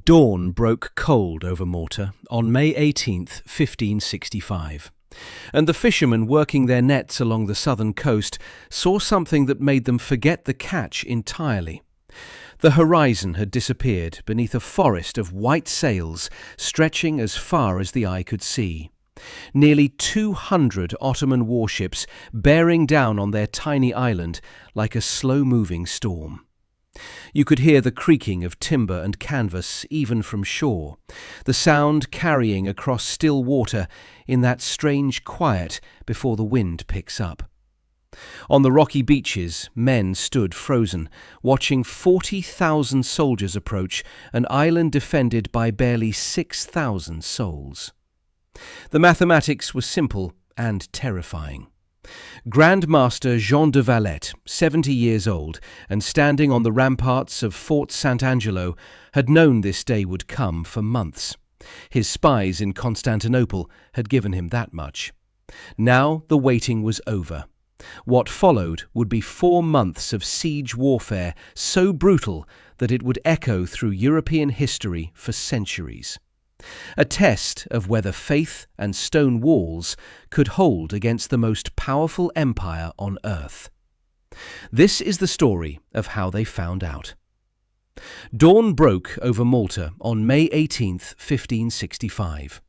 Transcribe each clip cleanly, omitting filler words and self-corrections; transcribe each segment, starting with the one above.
Dawn broke cold over Malta on May 18th, 1565, and the fishermen working their nets along the southern coast saw something that made them forget the catch entirely. The horizon had disappeared beneath a forest of white sails stretching as far as the eye could see. Nearly 200 Ottoman warships bearing down on their tiny island like a slow-moving storm. You could hear the creaking of timber and canvas even from shore, the sound carrying across still water in that strange quiet before the wind picks up. On the rocky beaches, men stood frozen, watching 40,000 soldiers approach an island defended by barely 6,000 souls. The mathematics were simple and terrifying. Grand Master Jean de Valette, 70 years old and standing on the ramparts of Fort Sant'Angelo, had known this day would come for months. His spies in Constantinople had given him that much. Now the waiting was over. What followed would be 4 months of siege warfare so brutal that it would echo through European history for centuries. A test of whether faith and stone walls could hold against the most powerful empire on earth. This is the story of how they found out. Dawn broke over Malta on May 18th, 1565,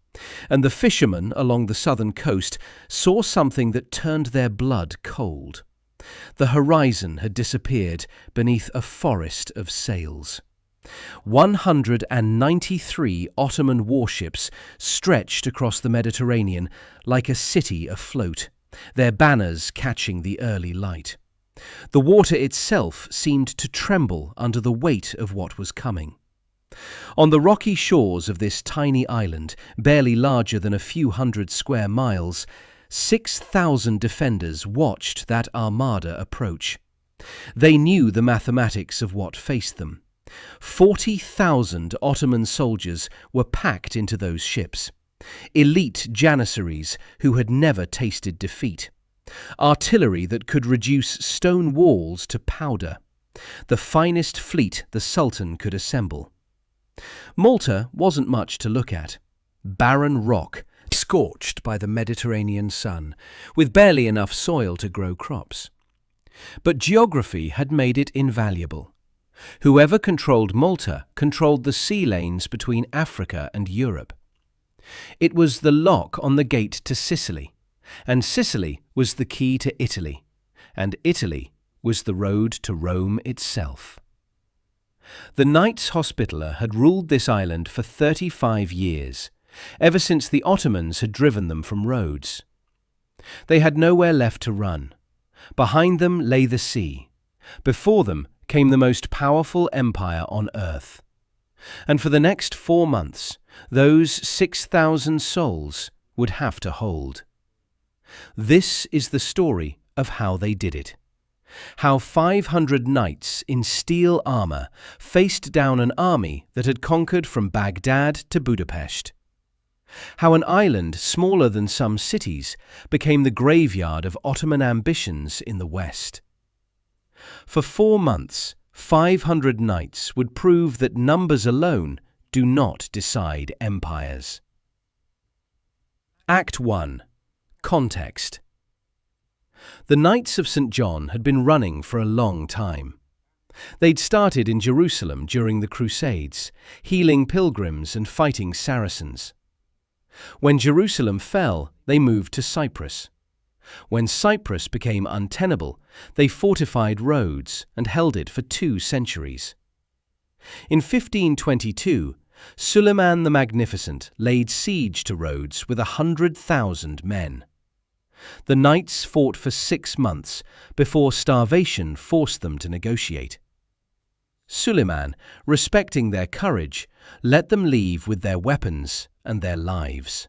and the fishermen along the southern coast saw something that turned their blood cold. The horizon had disappeared beneath a forest of sails. 193 Ottoman warships stretched across the Mediterranean like a city afloat, their banners catching the early light. The water itself seemed to tremble under the weight of what was coming. On the rocky shores of this tiny island, barely larger than a few hundred square miles, 6,000 defenders watched that armada approach. They knew the mathematics of what faced them. 40,000 Ottoman soldiers were packed into those ships. Elite janissaries who had never tasted defeat. Artillery that could reduce stone walls to powder. The finest fleet the Sultan could assemble. Malta wasn't much to look at. Barren rock, scorched by the Mediterranean sun, with barely enough soil to grow crops. But geography had made it invaluable. Whoever controlled Malta controlled the sea lanes between Africa and Europe. It was the lock on the gate to Sicily, and Sicily was the key to Italy, and Italy was the road to Rome itself. The Knights Hospitaller had ruled this island for 35 years, ever since the Ottomans had driven them from Rhodes. They had nowhere left to run. Behind them lay the sea. Before them came the most powerful empire on earth. And for the next 4 months, those 6,000 souls would have to hold. This is the story of how they did it. How 500 knights in steel armor faced down an army that had conquered from Baghdad to Budapest. How an island smaller than some cities became the graveyard of Ottoman ambitions in the West. For 4 months, 500 knights would prove that numbers alone do not decide empires. Act 1. Context. The Knights of St. John had been running for a long time. They'd started in Jerusalem during the Crusades, healing pilgrims and fighting Saracens. When Jerusalem fell, they moved to Cyprus. When Cyprus became untenable, they fortified Rhodes and held it for 2 centuries. In 1522, Suleiman the Magnificent laid siege to Rhodes with 100,000 men. The knights fought for 6 months before starvation forced them to negotiate. Suleiman, respecting their courage, let them leave with their weapons and their lives.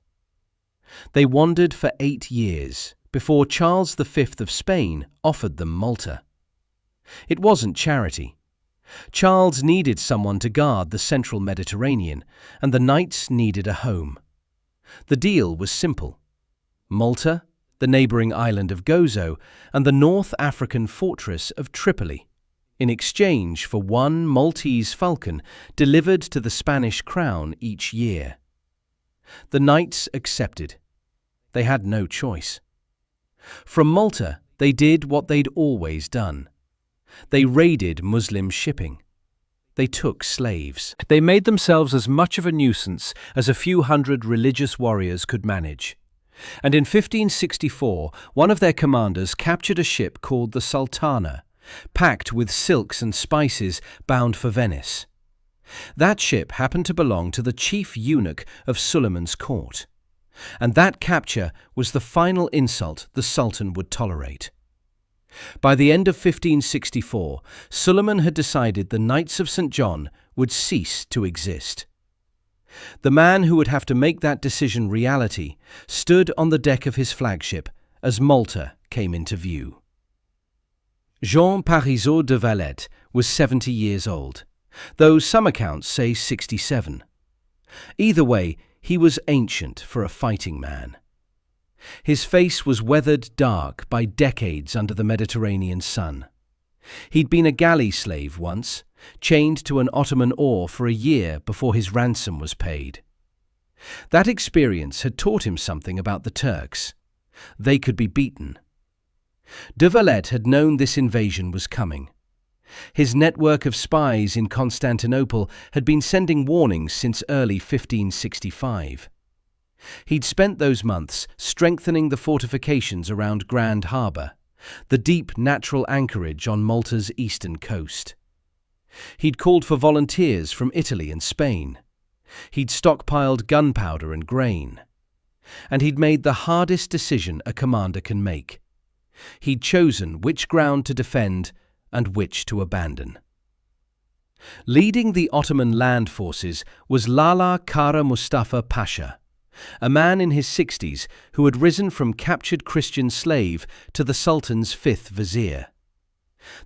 They wandered for 8 years before Charles V of Spain offered them Malta. It wasn't charity. Charles needed someone to guard the central Mediterranean, and the knights needed a home. The deal was simple. Malta, the neighbouring island of Gozo, and the North African fortress of Tripoli. in exchange for one Maltese falcon delivered to the Spanish crown each year. The knights accepted. They had no choice. From Malta, they did what they'd always done. They raided Muslim shipping. They took slaves. They made themselves as much of a nuisance as a few hundred religious warriors could manage. And in 1564, one of their commanders captured a ship called the Sultana, packed with silks and spices bound for Venice. That ship happened to belong to the chief eunuch of Suleiman's court. And that capture was the final insult the Sultan would tolerate. By the end of 1564, Suleiman had decided the Knights of St. John would cease to exist. The man who would have to make that decision reality stood on the deck of his flagship as Malta came into view. Jean Parisot de Valette was 70 years old, though some accounts say 67. Either way, he was ancient for a fighting man. His face was weathered dark by decades under the Mediterranean sun. He'd been a galley slave once, chained to an Ottoman oar for a year before his ransom was paid. That experience had taught him something about the Turks. They could be beaten. De Valette had known this invasion was coming. His network of spies in Constantinople had been sending warnings since early 1565. He'd spent those months strengthening the fortifications around Grand Harbour, the deep natural anchorage on Malta's eastern coast. He'd called for volunteers from Italy and Spain. He'd stockpiled gunpowder and grain. And he'd made the hardest decision a commander can make. He'd chosen which ground to defend and which to abandon. Leading the Ottoman land forces was Lala Kara Mustafa Pasha, a man in his 60s who had risen from captured Christian slave to the Sultan's fifth vizier.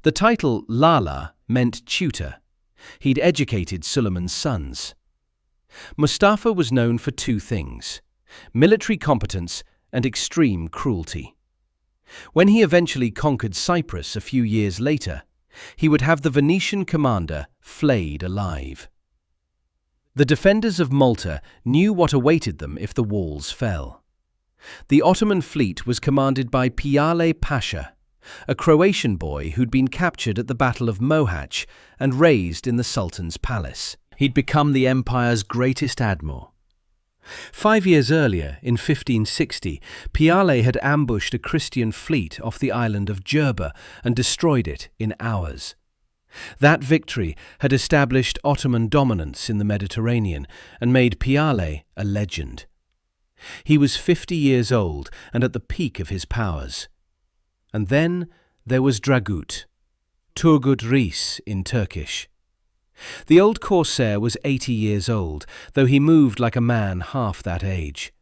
The title Lala meant tutor. He'd educated Suleiman's sons. Mustafa was known for two things: military competence and extreme cruelty. When he eventually conquered Cyprus a few years later, he would have the Venetian commander flayed alive. The defenders of Malta knew what awaited them if the walls fell. The Ottoman fleet was commanded by Pijale Pasha, a Croatian boy who'd been captured at the Battle of Mohacs and raised in the Sultan's palace. He'd become the empire's greatest admiral. 5 years earlier, in 1560, Pijale had ambushed a Christian fleet off the island of Jerba and destroyed it in hours. That victory had established Ottoman dominance in the Mediterranean and made Pijale a legend. He was 50 years old and at the peak of his powers. And then there was Dragut, Turgut Reis in Turkish. The old corsair was 80 years old, though he moved like a man half that age.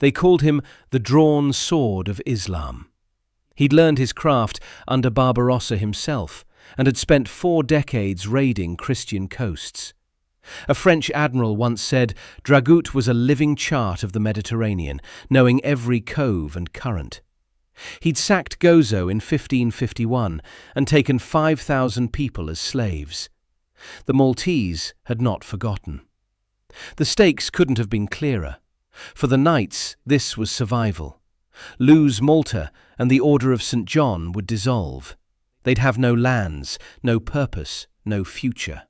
They called him the drawn sword of Islam. He'd learned his craft under Barbarossa himself, and had spent 4 decades raiding Christian coasts. A French admiral once said Dragut was a living chart of the Mediterranean, knowing every cove and current. He'd sacked Gozo in 1551 and taken 5,000 people as slaves. The Maltese had not forgotten. The stakes couldn't have been clearer. For the knights, this was survival. Lose Malta, and the Order of St. John would dissolve. They'd have no lands, no purpose, no future.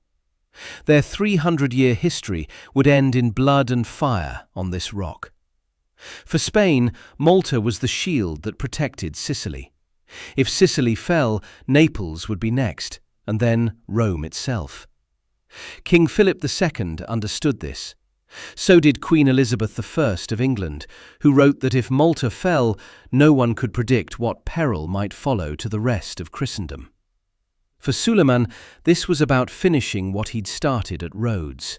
Their 300-year history would end in blood and fire on this rock. For Spain, Malta was the shield that protected Sicily. If Sicily fell, Naples would be next, and then Rome itself. King Philip II understood this. So did Queen Elizabeth I of England, who wrote that if Malta fell, no one could predict what peril might follow to the rest of Christendom. For Suleiman, this was about finishing what he'd started at Rhodes.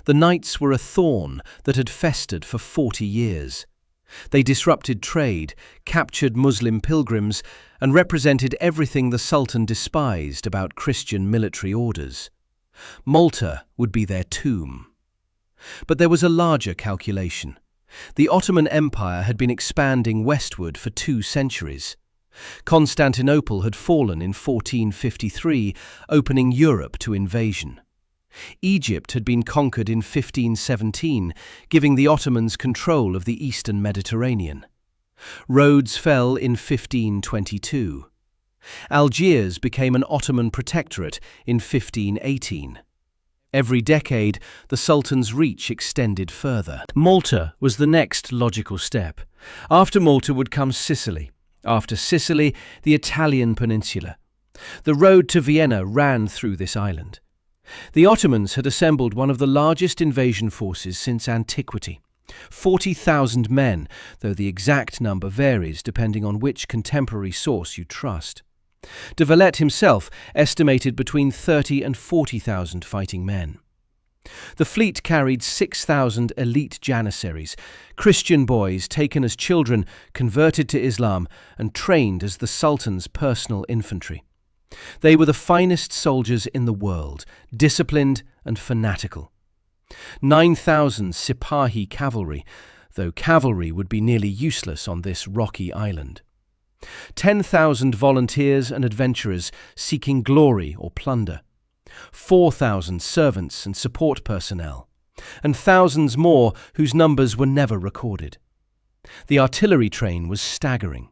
The knights were a thorn that had festered for 40 years. They disrupted trade, captured Muslim pilgrims, and represented everything the Sultan despised about Christian military orders. Malta would be their tomb. But there was a larger calculation. The Ottoman Empire had been expanding westward for 2 centuries. Constantinople had fallen in 1453, opening Europe to invasion. Egypt had been conquered in 1517, giving the Ottomans control of the eastern Mediterranean. Rhodes fell in 1522. Algiers became an Ottoman protectorate in 1518. Every decade, the Sultan's reach extended further. Malta was the next logical step. After Malta would come Sicily. After Sicily, the Italian peninsula. The road to Vienna ran through this island. The Ottomans had assembled one of the largest invasion forces since antiquity. 40,000 men, though the exact number varies depending on which contemporary source you trust. De Valette himself estimated between 30 and 40,000 fighting men. The fleet carried 6,000 elite janissaries, Christian boys taken as children, converted to Islam, and trained as the Sultan's personal infantry. They were the finest soldiers in the world, disciplined and fanatical. 9,000 Sipahi cavalry, though cavalry would be nearly useless on this rocky island. 10,000 volunteers and adventurers seeking glory or plunder. 4,000 servants and support personnel, and thousands more whose numbers were never recorded. The artillery train was staggering.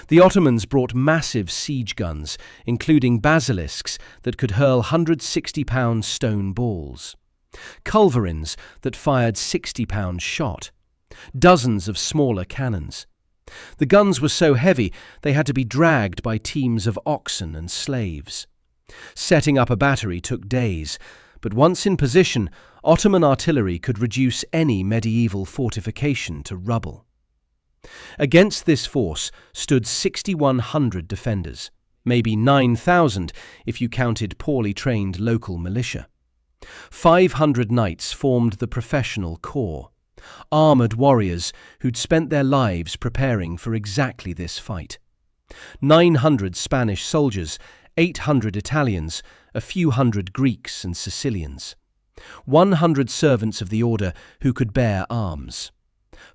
The Ottomans brought massive siege guns, including basilisks that could hurl 160-pound stone balls, culverins that fired 60-pound shot, dozens of smaller cannons. The guns were so heavy they had to be dragged by teams of oxen and slaves. Setting up a battery took days, but once in position, Ottoman artillery could reduce any medieval fortification to rubble. Against this force stood 6,100 defenders, maybe 9,000 if you counted poorly trained local militia. 500 knights formed the professional corps, armoured warriors who'd spent their lives preparing for exactly this fight. 900 Spanish soldiers, 800 Italians, a few hundred Greeks and Sicilians. 100 servants of the order who could bear arms.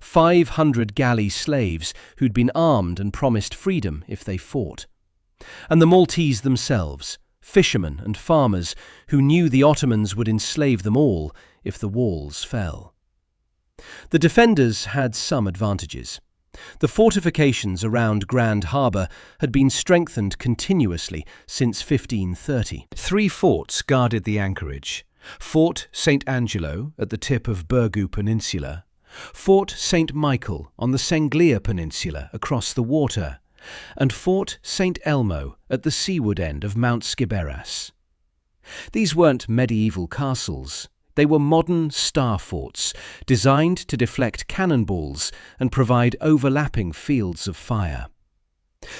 500 galley slaves who'd been armed and promised freedom if they fought. And the Maltese themselves, fishermen and farmers who knew the Ottomans would enslave them all if the walls fell. The defenders had some advantages. The fortifications around Grand Harbour had been strengthened continuously since 1530. 3 forts guarded the anchorage: Fort St. Angelo at the tip of Birgu Peninsula, Fort St. Michael on the Senglia Peninsula across the water, and Fort St. Elmo at the seaward end of Mount Skiberas. These weren't medieval castles. They were modern star forts, designed to deflect cannonballs and provide overlapping fields of fire.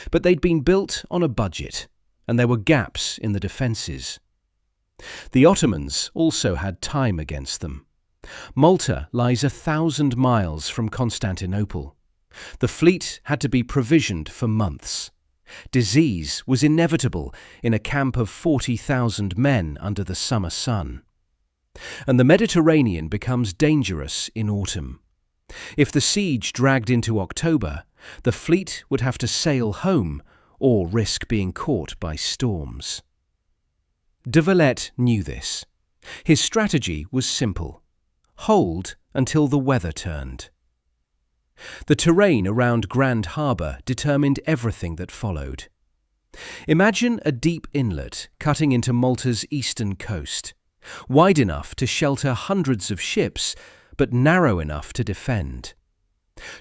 But they'd been built on a budget, and there were gaps in the defences. The Ottomans also had time against them. Malta lies 1,000 miles from Constantinople. The fleet had to be provisioned for months. Disease was inevitable in a camp of 40,000 men under the summer sun. And the Mediterranean becomes dangerous in autumn. If the siege dragged into October, the fleet would have to sail home or risk being caught by storms. De Valette knew this. His strategy was simple: hold until the weather turned. The terrain around Grand Harbour determined everything that followed. Imagine a deep inlet cutting into Malta's eastern coast, wide enough to shelter hundreds of ships, but narrow enough to defend.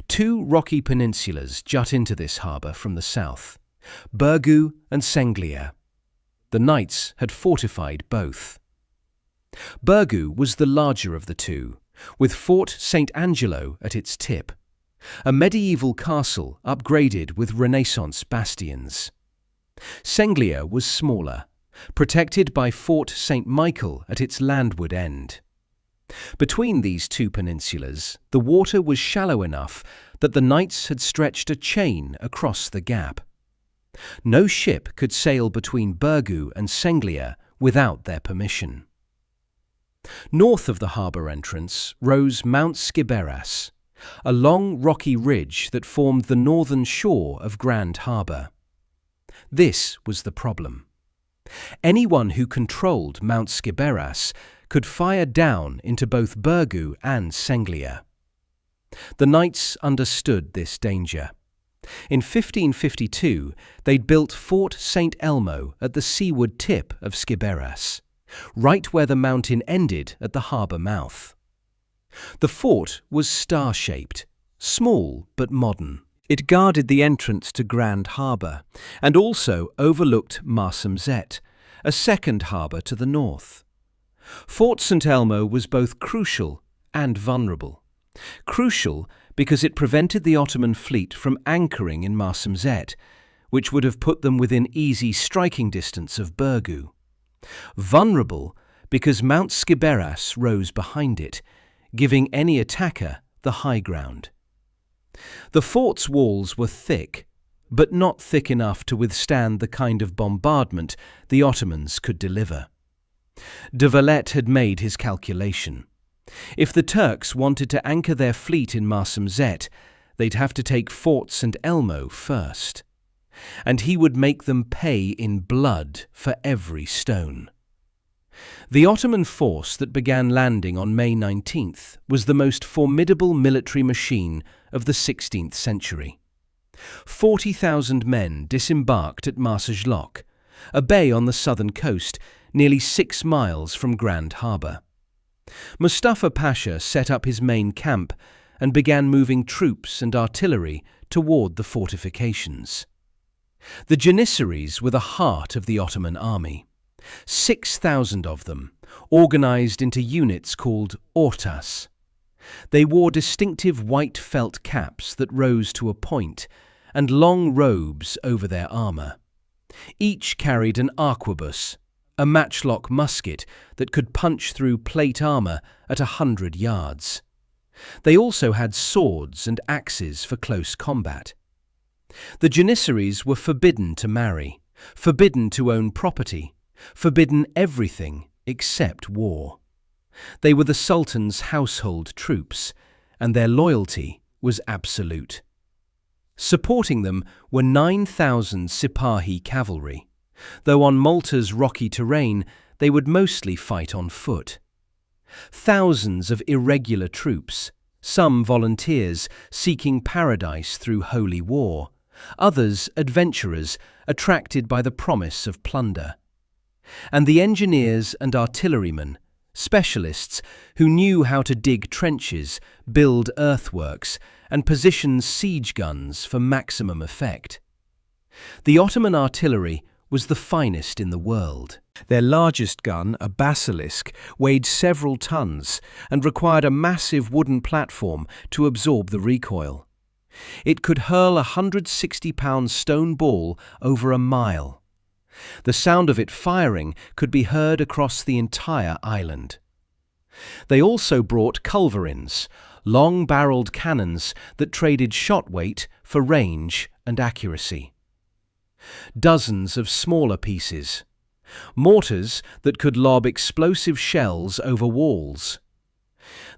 2 rocky peninsulas jut into this harbour from the south, Birgu and Senglia. The knights had fortified both. Birgu was the larger of the two, with Fort St. Angelo at its tip, a medieval castle upgraded with Renaissance bastions. Senglia was smaller, protected by Fort St. Michael at its landward end. Between these 2 peninsulas, the water was shallow enough that the knights had stretched a chain across the gap. No ship could sail between Birgu and Senglia without their permission. North of the harbour entrance rose Mount Skiberas, a long rocky ridge that formed the northern shore of Grand Harbour. This was the problem. Anyone who controlled Mount Skiberas could fire down into both Birgu and Senglia. The knights understood this danger. In 1552, they'd built Fort St. Elmo at the seaward tip of Skiberas, right where the mountain ended at the harbour mouth. The fort was star-shaped, small but modern. It guarded the entrance to Grand Harbour and also overlooked Marsamxett, a second harbour to the north. Fort St. Elmo was both crucial and vulnerable. Crucial because it prevented the Ottoman fleet from anchoring in Marsamxett, which would have put them within easy striking distance of Birgu. Vulnerable because Mount Skiberas rose behind it, giving any attacker the high ground. The fort's walls were thick, but not thick enough to withstand the kind of bombardment the Ottomans could deliver. De Valette had made his calculation. If the Turks wanted to anchor their fleet in Marsamxett, they'd have to take Fort St. Elmo first. And he would make them pay in blood for every stone. The Ottoman force that began landing on May 19th was the most formidable military machine of the 16th century. 40,000 men disembarked at Marsaxlokk, a bay on the southern coast, nearly 6 miles from Grand Harbour. Mustafa Pasha set up his main camp and began moving troops and artillery toward the fortifications. The Janissaries were the heart of the Ottoman army. 6,000 of them, organised into units called ortas. They wore distinctive white felt caps that rose to a point and long robes over their armour. Each carried an arquebus, a matchlock musket that could punch through plate armour at 100 yards. They also had swords and axes for close combat. The Janissaries were forbidden to marry, forbidden to own property, forbidden everything except war. They were the Sultan's household troops, and their loyalty was absolute. Supporting them were 9,000 Sipahi cavalry, though on Malta's rocky terrain they would mostly fight on foot. Thousands of irregular troops, some volunteers seeking paradise through holy war, others adventurers attracted by the promise of plunder. And the engineers and artillerymen, specialists who knew how to dig trenches, build earthworks, and position siege guns for maximum effect. The Ottoman artillery was the finest in the world. Their largest gun, a basilisk, weighed several tons and required a massive wooden platform to absorb the recoil. It could hurl a 160-pound stone ball over a mile. The sound of it firing could be heard across the entire island. They also brought culverins, long-barreled cannons that traded shot weight for range and accuracy. Dozens of smaller pieces, mortars that could lob explosive shells over walls.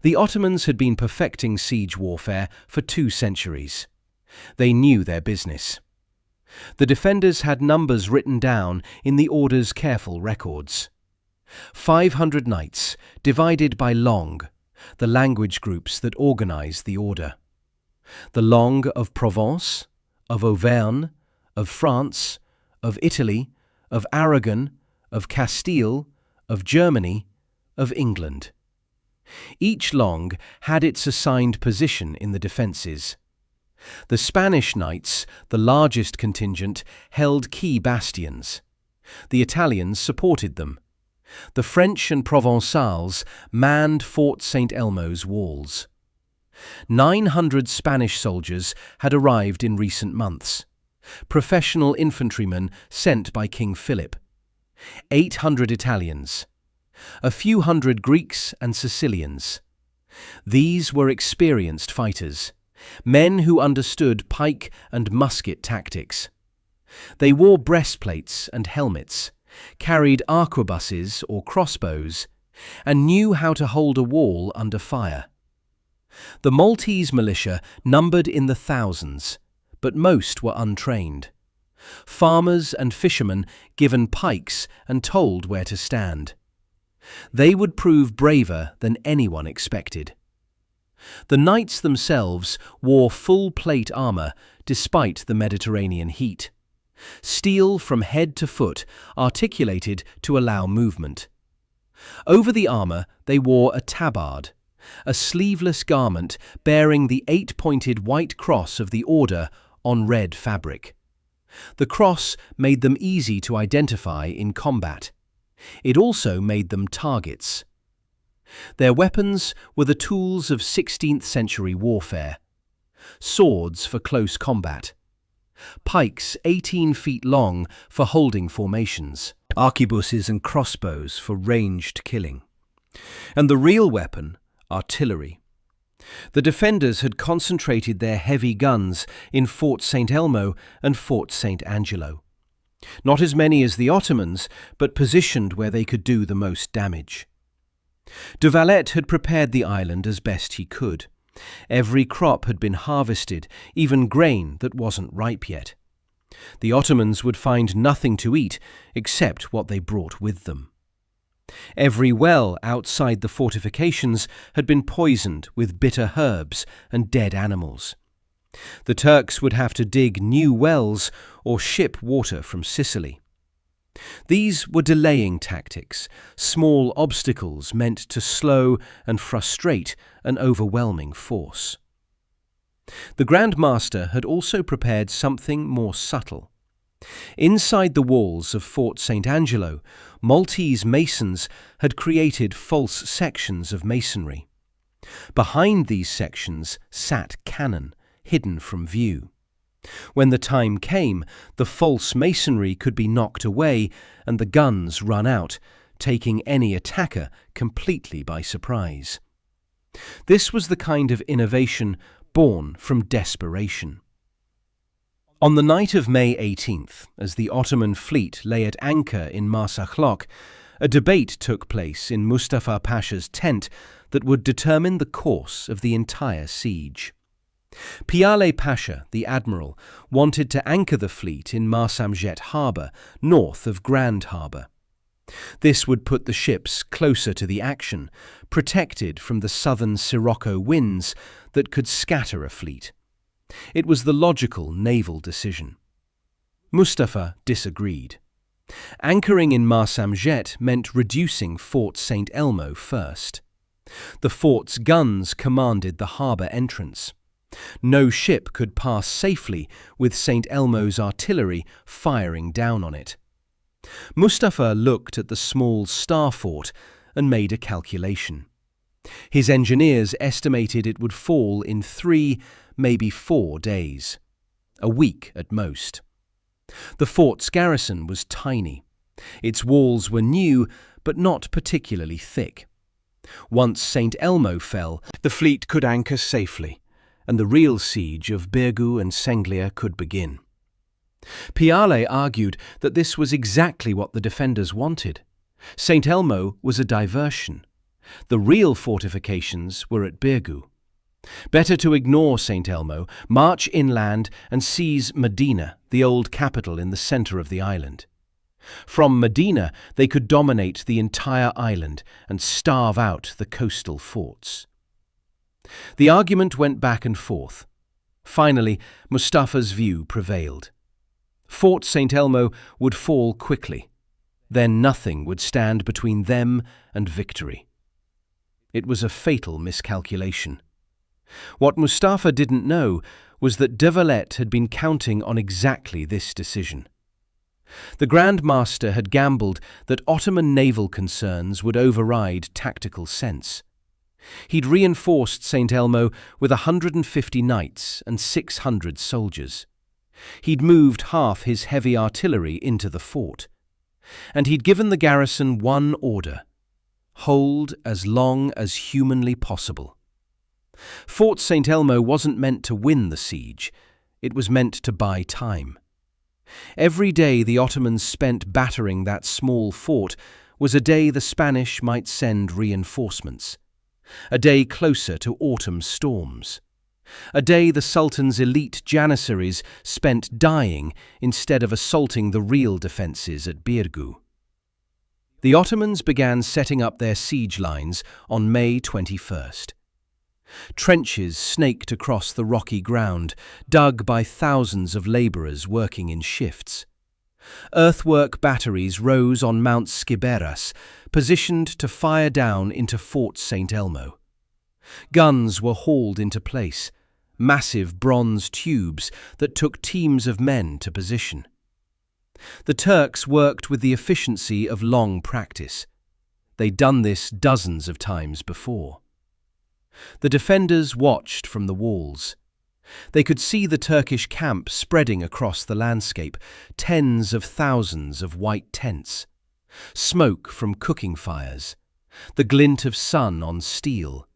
The Ottomans had been perfecting siege warfare for 2 centuries. They knew their business. The defenders had numbers written down in the order's careful records. 500 knights, divided by Langues, the language groups that organised the order. The Langues of Provence, of Auvergne, of France, of Italy, of Aragon, of Castile, of Germany, of England. Each langue had its assigned position in the defences. The Spanish knights, the largest contingent, held key bastions. The Italians supported them. The French and Provençals manned Fort St. Elmo's walls. 900 Spanish soldiers had arrived in recent months, professional infantrymen sent by King Philip. 800 Italians. A few hundred Greeks and Sicilians. These were experienced fighters, men who understood pike and musket tactics. They wore breastplates and helmets, carried arquebuses or crossbows, and knew how to hold a wall under fire. The Maltese militia numbered in the thousands, but most were untrained. Farmers and fishermen given pikes and told where to stand. They would prove braver than anyone expected. The knights themselves wore full-plate armour despite the Mediterranean heat. Steel from head to foot, articulated to allow movement. Over the armour they wore a tabard, a sleeveless garment bearing the 8-pointed white cross of the Order on red fabric. The cross made them easy to identify in combat. It also made them targets. Their weapons were the tools of 16th century warfare. Swords for close combat. Pikes 18 feet long for holding formations. Arquebuses and crossbows for ranged killing. And the real weapon, artillery. The defenders had concentrated their heavy guns in Fort St. Elmo and Fort St. Angelo. Not as many as the Ottomans, but positioned where they could do the most damage. De Valette had prepared the island as best he could. Every crop had been harvested, even grain that wasn't ripe yet. The Ottomans would find nothing to eat except what they brought with them. Every well outside the fortifications had been poisoned with bitter herbs and dead animals. The Turks would have to dig new wells or ship water from Sicily. These were delaying tactics, small obstacles meant to slow and frustrate an overwhelming force. The Grand Master had also prepared something more subtle. Inside the walls of Fort St. Angelo, Maltese masons had created false sections of masonry. Behind these sections sat cannon, hidden from view. When the time came, the false masonry could be knocked away and the guns run out, taking any attacker completely by surprise. This was the kind of innovation born from desperation. On the night of May 18th, as the Ottoman fleet lay at anchor in Marsakhlok, a debate took place in Mustafa Pasha's tent that would determine the course of the entire siege. Piale Pasha, the admiral, wanted to anchor the fleet in Marsamjet harbour, north of Grand Harbour. This would put the ships closer to the action, protected from the southern Sirocco winds that could scatter a fleet. It was the logical naval decision. Mustafa disagreed. Anchoring in Marsamjet meant reducing Fort St. Elmo first. The fort's guns commanded the harbour entrance. No ship could pass safely with St. Elmo's artillery firing down on it. Mustafa looked at the small star fort and made a calculation. His engineers estimated it would fall in 3, maybe 4 days. A week at most. The fort's garrison was tiny. Its walls were new, but not particularly thick. Once St. Elmo fell, the fleet could anchor safely, and the real siege of Birgu and Senglia could begin. Piale argued that this was exactly what the defenders wanted. St. Elmo was a diversion. The real fortifications were at Birgu. Better to ignore St. Elmo, march inland and seize Medina, the old capital in the centre of the island. From Medina, they could dominate the entire island and starve out the coastal forts. The argument went back and forth. Finally, Mustafa's view prevailed. Fort St. Elmo would fall quickly. Then nothing would stand between them and victory. It was a fatal miscalculation. What Mustafa didn't know was that de Valette had been counting on exactly this decision. The Grand Master had gambled that Ottoman naval concerns would override tactical sense. He'd reinforced St. Elmo with 150 knights and 600 soldiers. He'd moved half his heavy artillery into the fort. And he'd given the garrison one order: hold as long as humanly possible. Fort St. Elmo wasn't meant to win the siege. It was meant to buy time. Every day the Ottomans spent battering that small fort was a day the Spanish might send reinforcements. A day closer to autumn storms. a day the Sultan's elite janissaries spent dying instead of assaulting the real defences at Birgu. The Ottomans began setting up their siege lines on May 21st. Trenches snaked across the rocky ground, dug by thousands of labourers working in shifts. Earthwork batteries rose on Mount Skiberas, positioned to fire down into Fort St. Elmo. Guns were hauled into place, massive bronze tubes that took teams of men to position. The Turks worked with the efficiency of long practice. They'd done this dozens of times before. The defenders watched from the walls. They could see the Turkish camp spreading across the landscape, tens of thousands of white tents, smoke from cooking fires, the glint of sun on steel.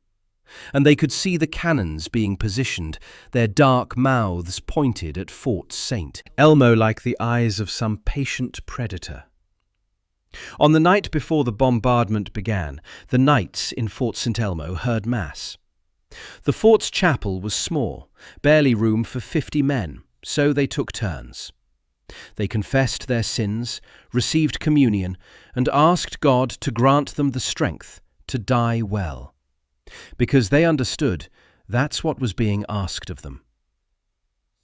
And they could see the cannons being positioned, their dark mouths pointed at Fort St. Elmo like the eyes of some patient predator. On the night before the bombardment began, the knights in Fort St. Elmo heard Mass. The fort's chapel was small, barely room for 50 men, so they took turns. They confessed their sins, received communion, and asked God to grant them the strength to die well. Because they understood that's what was being asked of them.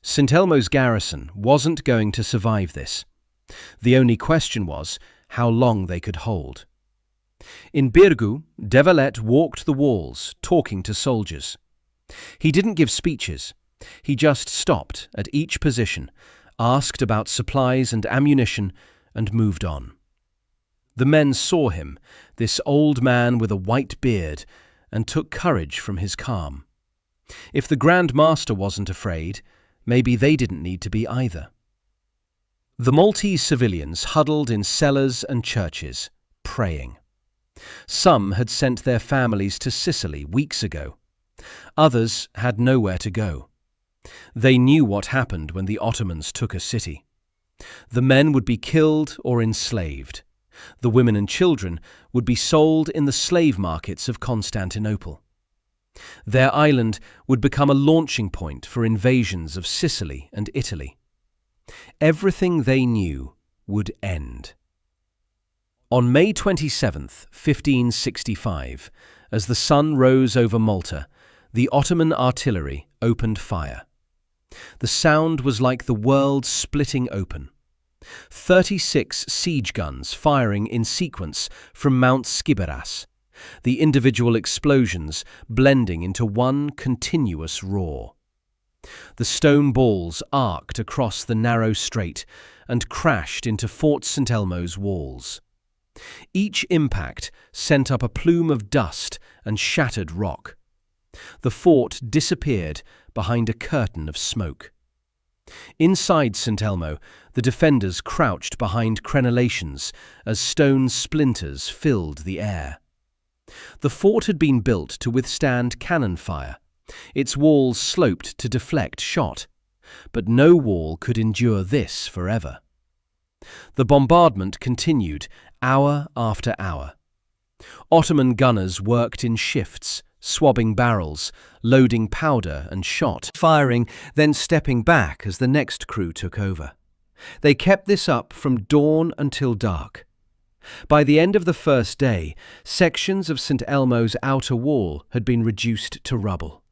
St. Elmo's garrison wasn't going to survive this. The only question was how long they could hold. In Birgu, De Valette walked the walls, talking to soldiers. He didn't give speeches. He just stopped at each position, asked about supplies and ammunition, and moved on. The men saw him, this old man with a white beard, and took courage from his calm. If the Grand Master wasn't afraid, maybe they didn't need to be either. The Maltese civilians huddled in cellars and churches, praying. Some had sent their families to Sicily weeks ago. Others had nowhere to go. They knew what happened when the Ottomans took a city. The men would be killed or enslaved. The women and children would be sold in the slave markets of Constantinople. Their island would become a launching point for invasions of Sicily and Italy. Everything they knew would end. On May 27, 1565, as the sun rose over Malta, the Ottoman artillery opened fire. The sound was like the world splitting open. 36 siege guns firing in sequence from Mount Skiberas, the individual explosions blending into one continuous roar. The stone balls arced across the narrow strait and crashed into Fort St. Elmo's walls. Each impact sent up a plume of dust and shattered rock. The fort disappeared behind a curtain of smoke. Inside St. Elmo, the defenders crouched behind crenellations as stone splinters filled the air. The fort had been built to withstand cannon fire. Its walls sloped to deflect shot, but no wall could endure this forever. The bombardment continued hour after hour. Ottoman gunners worked in shifts, swabbing barrels, loading powder and shot, firing, then stepping back as the next crew took over. They kept this up from dawn until dark. By the end of the first day, sections of St. Elmo's outer wall had been reduced to rubble.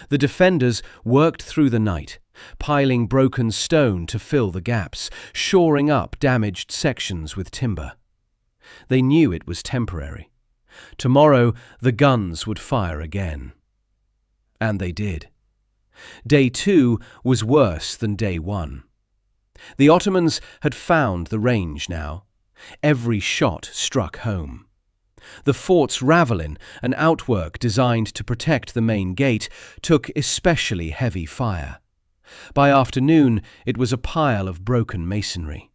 The defenders worked through the night, piling broken stone to fill the gaps, shoring up damaged sections with timber. They knew it was temporary. Tomorrow the guns would fire again. And they did. Day 2 was worse than day 1. The Ottomans had found the range now. Every shot struck home. The fort's ravelin, an outwork designed to protect the main gate, took especially heavy fire. By afternoon, it was a pile of broken masonry.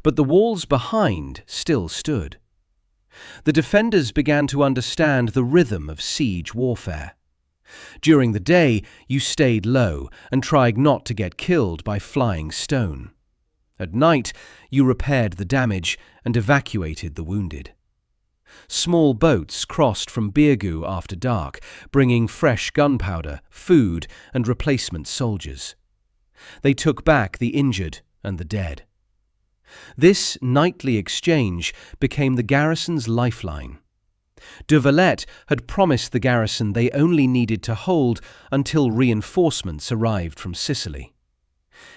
But the walls behind still stood. The defenders began to understand the rhythm of siege warfare. During the day, you stayed low and tried not to get killed by flying stone. At night, you repaired the damage and evacuated the wounded. Small boats crossed from Birgu after dark, bringing fresh gunpowder, food, and replacement soldiers. They took back the injured and the dead. This nightly exchange became the garrison's lifeline. De Valette had promised the garrison they only needed to hold until reinforcements arrived from Sicily.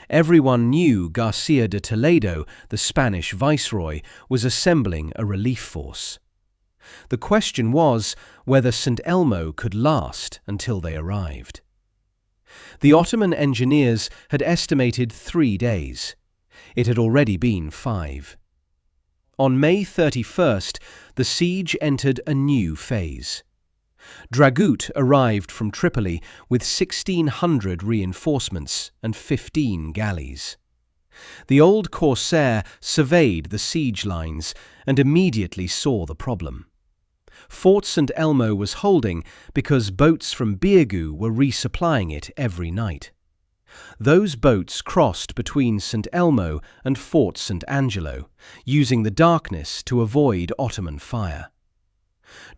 Everyone knew Garcia de Toledo, the Spanish viceroy, was assembling a relief force. The question was whether St. Elmo could last until they arrived. The Ottoman engineers had estimated 3 days. It had already been 5. On May 31st, the siege entered a new phase. Dragut arrived from Tripoli with 1,600 reinforcements and 15 galleys. The old corsair surveyed the siege lines and immediately saw the problem. Fort St. Elmo was holding because boats from Birgu were resupplying it every night. Those boats crossed between St. Elmo and Fort St. Angelo, using the darkness to avoid Ottoman fire.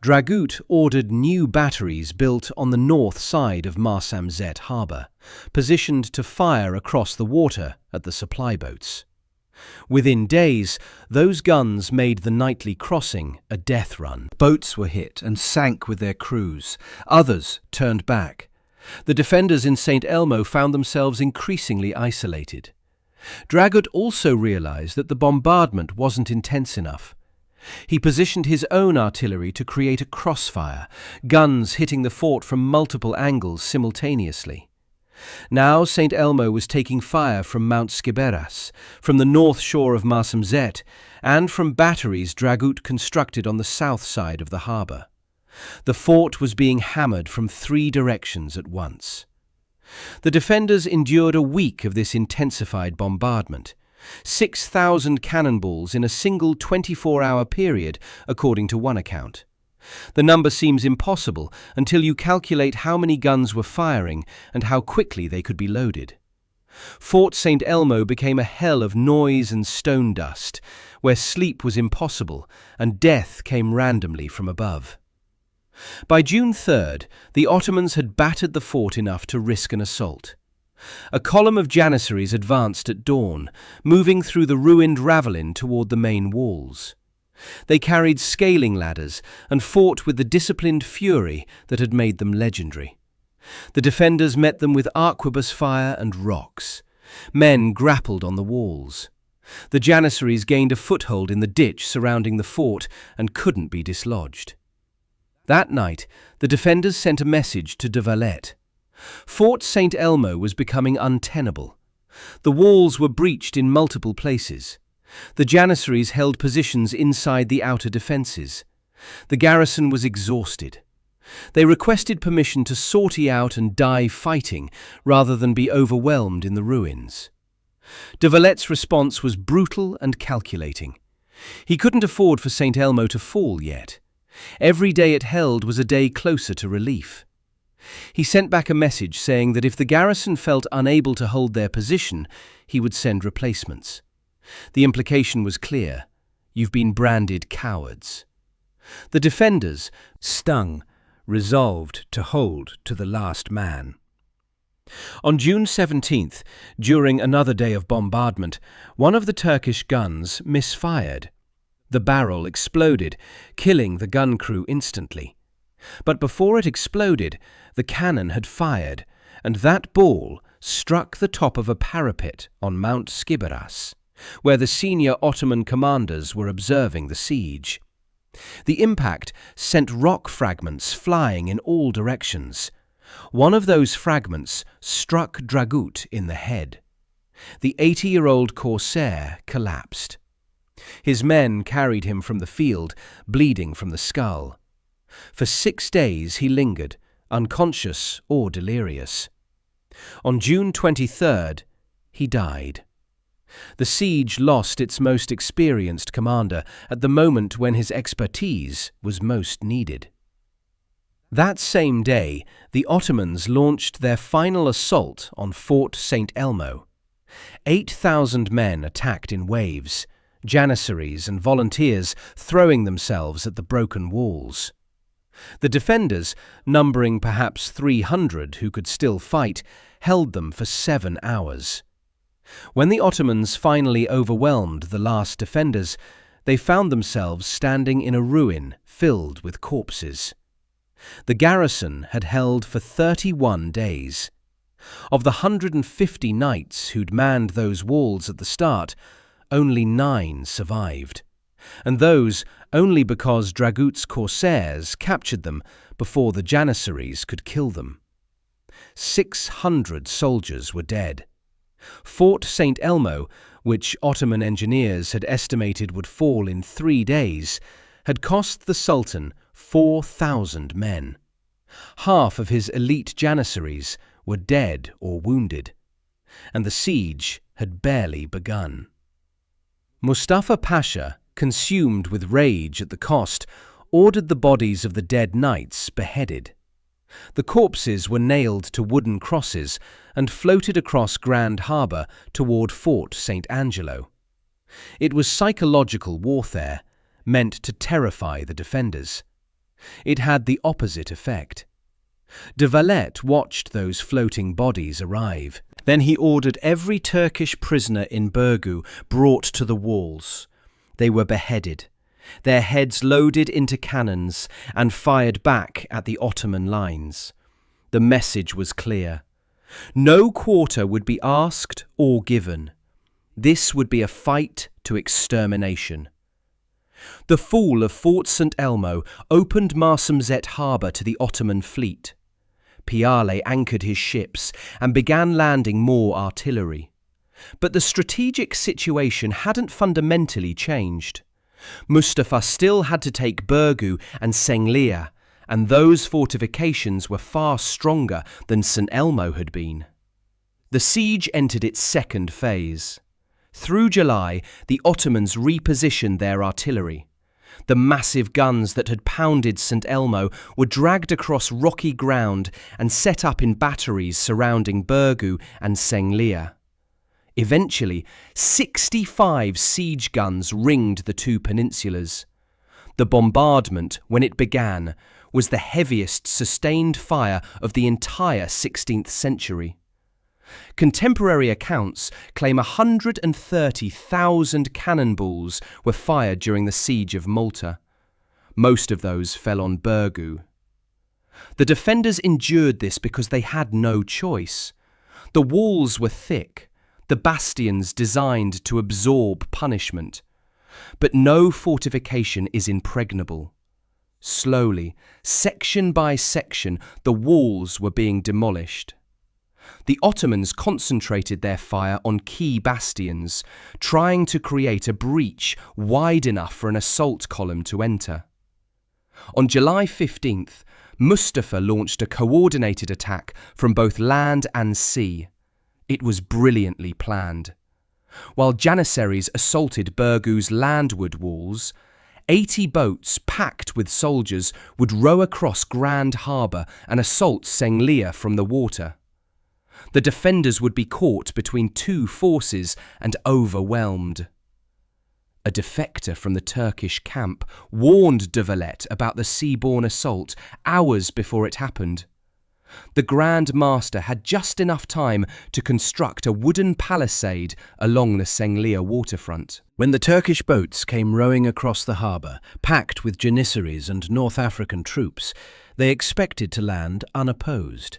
Dragut ordered new batteries built on the north side of Marsamxet harbour, positioned to fire across the water at the supply boats. Within days, those guns made the nightly crossing a death run. Boats were hit and sank with their crews. Others turned back. The defenders in St. Elmo found themselves increasingly isolated. Dragut also realized that the bombardment wasn't intense enough. He positioned his own artillery to create a crossfire, guns hitting the fort from multiple angles simultaneously. Now St. Elmo was taking fire from Mount Skiberas, from the north shore of Marsamxet, and from batteries Dragut constructed on the south side of the harbour. The fort was being hammered from 3 directions at once. The defenders endured a week of this intensified bombardment. 6,000 cannonballs in a single 24-hour period, according to one account. The number seems impossible until you calculate how many guns were firing and how quickly they could be loaded. Fort St. Elmo became a hell of noise and stone dust, where sleep was impossible and death came randomly from above. By June 3rd, the Ottomans had battered the fort enough to risk an assault. A column of janissaries advanced at dawn, moving through the ruined ravelin toward the main walls. They carried scaling ladders and fought with the disciplined fury that had made them legendary. The defenders met them with arquebus fire and rocks. Men grappled on the walls. The janissaries gained a foothold in the ditch surrounding the fort and couldn't be dislodged. That night, the defenders sent a message to de Valette. Fort St. Elmo was becoming untenable. The walls were breached in multiple places. The janissaries held positions inside the outer defences. The garrison was exhausted. They requested permission to sortie out and die fighting rather than be overwhelmed in the ruins. De Valette's response was brutal and calculating. He couldn't afford for St. Elmo to fall yet. Every day it held was a day closer to relief. He sent back a message saying that if the garrison felt unable to hold their position, he would send replacements. The implication was clear. You've been branded cowards. The defenders, stung, resolved to hold to the last man. On June 17th, during another day of bombardment, one of the Turkish guns misfired. The barrel exploded, killing the gun crew instantly. But before it exploded, the cannon had fired, and that ball struck the top of a parapet on Mount Skiberas, where the senior Ottoman commanders were observing the siege. The impact sent rock fragments flying in all directions. One of those fragments struck Dragut in the head. The 80-year-old corsair collapsed. His men carried him from the field, bleeding from the skull. For 6 days he lingered, unconscious or delirious. On June 23rd, he died. The siege lost its most experienced commander at the moment when his expertise was most needed. That same day, the Ottomans launched their final assault on Fort St. Elmo. 8,000 men attacked in waves. janissaries and volunteers throwing themselves at the broken walls. The defenders, numbering perhaps 300 who could still fight, held them for 7 hours. When the Ottomans finally overwhelmed the last defenders, they found themselves standing in a ruin filled with corpses. The garrison had held for 31 days. Of the 150 knights who'd manned those walls at the start, only 9 survived, and those only because Dragut's corsairs captured them before the janissaries could kill them. 600 soldiers were dead. Fort St. Elmo, which Ottoman engineers had estimated would fall in 3 days, had cost the Sultan 4,000 men. Half of his elite janissaries were dead or wounded, and the siege had barely begun. Mustafa Pasha, consumed with rage at the cost, ordered the bodies of the dead knights beheaded. The corpses were nailed to wooden crosses and floated across Grand Harbour toward Fort St. Angelo. It was psychological warfare, meant to terrify the defenders. It had the opposite effect. De Valette watched those floating bodies arrive. Then he ordered every Turkish prisoner in Birgu brought to the walls. They were beheaded, their heads loaded into cannons and fired back at the Ottoman lines. The message was clear. No quarter would be asked or given. This would be a fight to extermination. The fall of Fort St. Elmo opened Marsamzet harbour to the Ottoman fleet. Piale anchored his ships and began landing more artillery. But the strategic situation hadn't fundamentally changed. Mustafa still had to take Birgu and Senglia, and those fortifications were far stronger than St. Elmo had been. The siege entered its second phase. Through July, the Ottomans repositioned their artillery. The massive guns that had pounded St. Elmo were dragged across rocky ground and set up in batteries surrounding Birgu and Senglia. Eventually, 65 siege guns ringed the two peninsulas. The bombardment, when it began, was the heaviest sustained fire of the entire 16th century. Contemporary accounts claim 130,000 cannonballs were fired during the Siege of Malta. Most of those fell on Birgu. The defenders endured this because they had no choice. The walls were thick, the bastions designed to absorb punishment. But no fortification is impregnable. Slowly, section by section, the walls were being demolished. The Ottomans concentrated their fire on key bastions, trying to create a breach wide enough for an assault column to enter. On July 15th, Mustafa launched a coordinated attack from both land and sea. It was brilliantly planned. While janissaries assaulted Birgu's landward walls, 80 boats packed with soldiers would row across Grand Harbour and assault Senglia from the water. The defenders would be caught between two forces and overwhelmed. A defector from the Turkish camp warned de Valette about the seaborne assault hours before it happened. The Grand Master had just enough time to construct a wooden palisade along the Senglia waterfront. When the Turkish boats came rowing across the harbour, packed with janissaries and North African troops, they expected to land unopposed.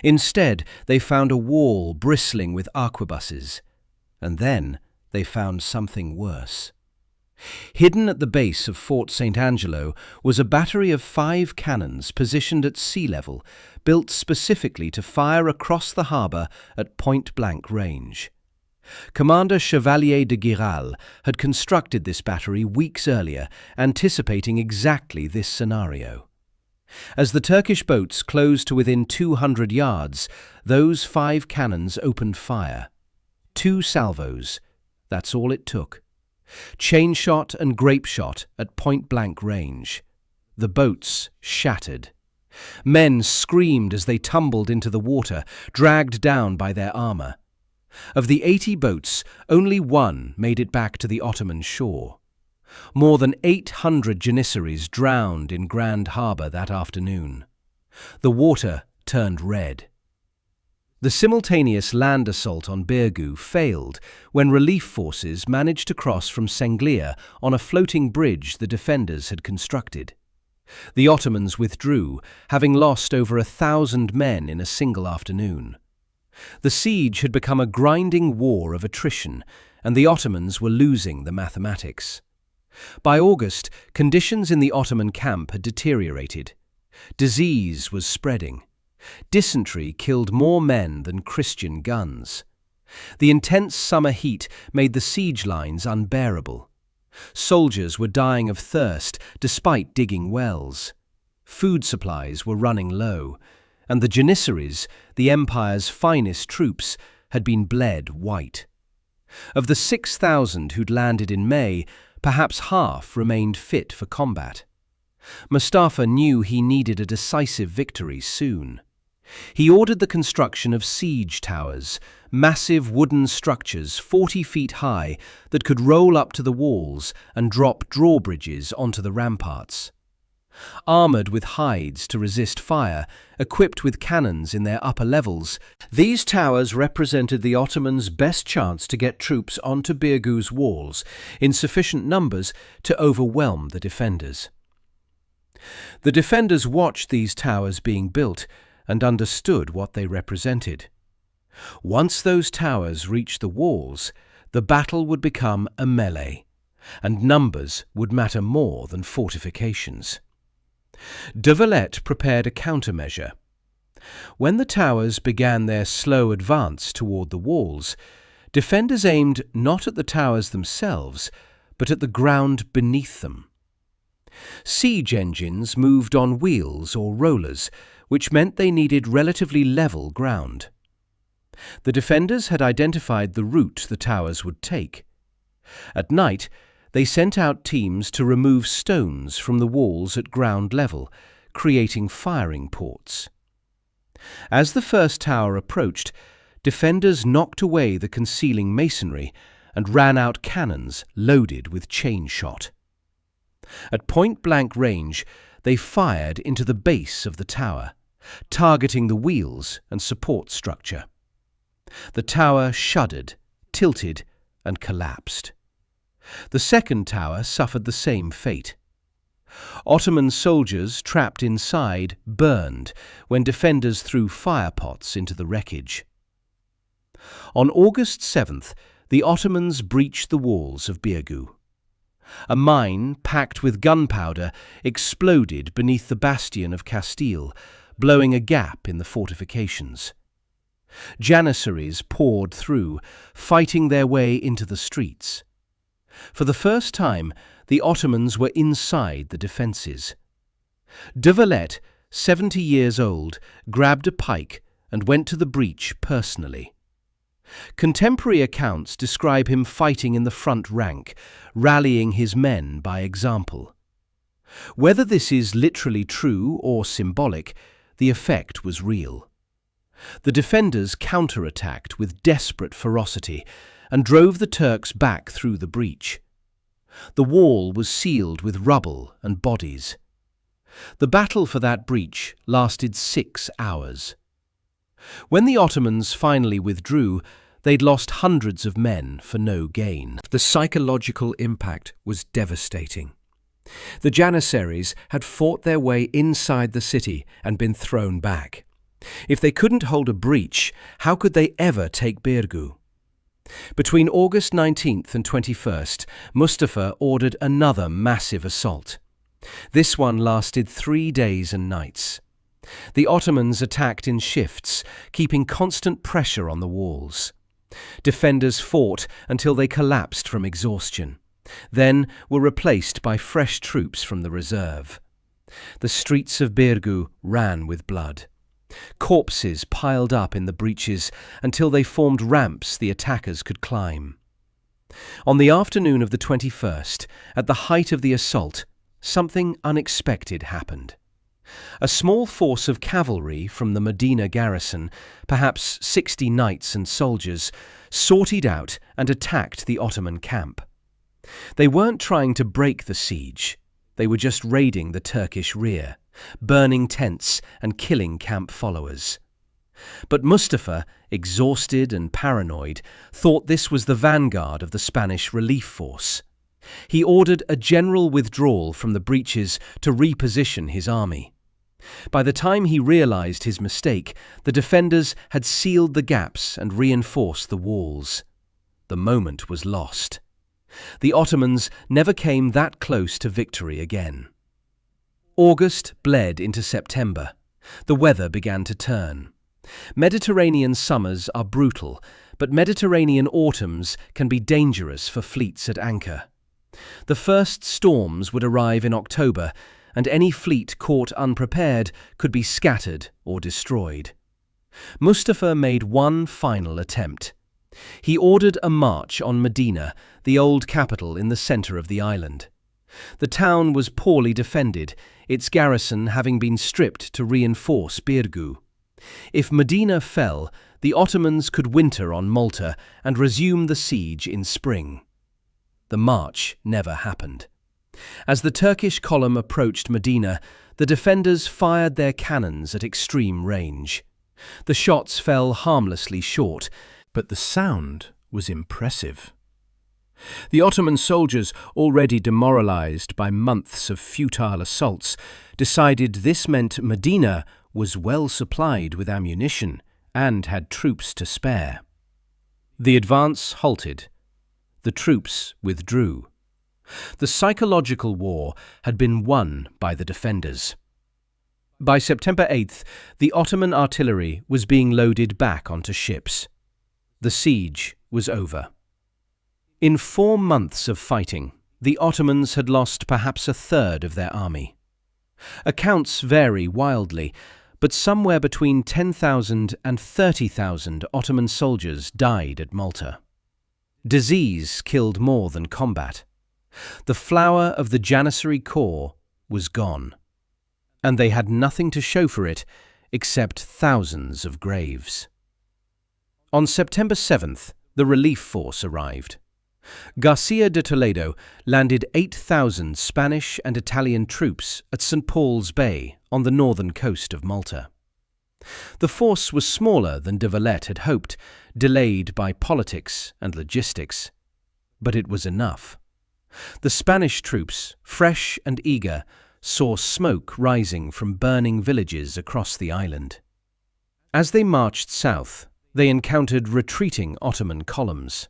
Instead, they found a wall bristling with arquebuses. And then they found something worse. Hidden at the base of Fort St. Angelo was a battery of 5 cannons positioned at sea level, built specifically to fire across the harbour at point-blank range. Commander Chevalier de Giral had constructed this battery weeks earlier, anticipating exactly this scenario. As the Turkish boats closed to within 200 yards, those 5 cannons opened fire. 2 salvos, that's all it took. Chain shot and grape shot at point-blank range. The boats shattered. Men screamed as they tumbled into the water, dragged down by their armour. Of the 80 boats, only one made it back to the Ottoman shore. More than 800 Janissaries drowned in Grand Harbour that afternoon. The water turned red. The simultaneous land assault on Birgu failed when relief forces managed to cross from Senglia on a floating bridge the defenders had constructed. The Ottomans withdrew, having lost over 1,000 men in a single afternoon. The siege had become a grinding war of attrition, and the Ottomans were losing the mathematics. By August, conditions in the Ottoman camp had deteriorated. Disease was spreading. Dysentery killed more men than Christian guns. The intense summer heat made the siege lines unbearable. Soldiers were dying of thirst despite digging wells. Food supplies were running low, and the Janissaries, the empire's finest troops, had been bled white. Of the 6,000 who'd landed in May, perhaps half remained fit for combat. Mustafa knew he needed a decisive victory soon. He ordered the construction of siege towers, massive wooden structures 40 feet high that could roll up to the walls and drop drawbridges onto the ramparts. Armoured with hides to resist fire, equipped with cannons in their upper levels, these towers represented the Ottomans' best chance to get troops onto Birgu's walls in sufficient numbers to overwhelm the defenders. The defenders watched these towers being built and understood what they represented. Once those towers reached the walls, the battle would become a melee, and numbers would matter more than fortifications. De Valette prepared a countermeasure. When the towers began their slow advance toward the walls, defenders aimed not at the towers themselves, but at the ground beneath them. Siege engines moved on wheels or rollers, which meant they needed relatively level ground. The defenders had identified the route the towers would take. At night, they sent out teams to remove stones from the walls at ground level, creating firing ports. As the first tower approached, defenders knocked away the concealing masonry and ran out cannons loaded with chain shot. At point-blank range, they fired into the base of the tower, targeting the wheels and support structure. The tower shuddered, tilted, and collapsed. The second tower suffered the same fate. Ottoman soldiers trapped inside burned when defenders threw fire pots into the wreckage. On August 7th, the Ottomans breached the walls of Birgu. A mine packed with gunpowder exploded beneath the bastion of Castile, blowing a gap in the fortifications. Janissaries poured through, fighting their way into the streets. For the first time, the Ottomans were inside the defences. De Valette, 70 years old, grabbed a pike and went to the breach personally. Contemporary accounts describe him fighting in the front rank, rallying his men by example. Whether this is literally true or symbolic, the effect was real. The defenders counterattacked with desperate ferocity and drove the Turks back through the breach. The wall was sealed with rubble and bodies. The battle for that breach lasted 6 hours. When the Ottomans finally withdrew, they'd lost hundreds of men for no gain. The psychological impact was devastating. The Janissaries had fought their way inside the city and been thrown back. If they couldn't hold a breach, how could they ever take Birgu? Between August 19th and 21st, Mustafa ordered another massive assault. This one lasted 3 days and nights. The Ottomans attacked in shifts, keeping constant pressure on the walls. Defenders fought until they collapsed from exhaustion, then were replaced by fresh troops from the reserve. The streets of Birgu ran with blood. Corpses piled up in the breaches until they formed ramps the attackers could climb. On the afternoon of the 21st, at the height of the assault, something unexpected happened. A small force of cavalry from the Medina garrison, perhaps 60 knights and soldiers, sortied out and attacked the Ottoman camp. They weren't trying to break the siege, they were just raiding the Turkish rear, burning tents and killing camp followers. But Mustafa, exhausted and paranoid, thought this was the vanguard of the Spanish relief force. He ordered a general withdrawal from the breaches to reposition his army. By the time he realized his mistake, the defenders had sealed the gaps and reinforced the walls. The moment was lost. The Ottomans never came that close to victory again. August bled into September. The weather began to turn. Mediterranean summers are brutal, but Mediterranean autumns can be dangerous for fleets at anchor. The first storms would arrive in October, and any fleet caught unprepared could be scattered or destroyed. Mustafa made one final attempt. He ordered a march on Medina, the old capital in the center of the island. The town was poorly defended, its garrison having been stripped to reinforce Birgu. If Medina fell, the Ottomans could winter on Malta and resume the siege in spring. The march never happened. As the Turkish column approached Medina, the defenders fired their cannons at extreme range. The shots fell harmlessly short, but the sound was impressive. The Ottoman soldiers, already demoralized by months of futile assaults, decided this meant Medina was well supplied with ammunition and had troops to spare. The advance halted. The troops withdrew. The psychological war had been won by the defenders. By September 8th, the Ottoman artillery was being loaded back onto ships. The siege was over. In 4 months of fighting, the Ottomans had lost perhaps a third of their army. Accounts vary wildly, but somewhere between 10,000 and 30,000 Ottoman soldiers died at Malta. Disease killed more than combat. The flower of the Janissary Corps was gone, and they had nothing to show for it except thousands of graves. On September 7th, the relief force arrived. Garcia de Toledo landed 8,000 Spanish and Italian troops at St. Paul's Bay on the northern coast of Malta. The force was smaller than de Valette had hoped, delayed by politics and logistics. But it was enough. The Spanish troops, fresh and eager, saw smoke rising from burning villages across the island. As they marched south, they encountered retreating Ottoman columns.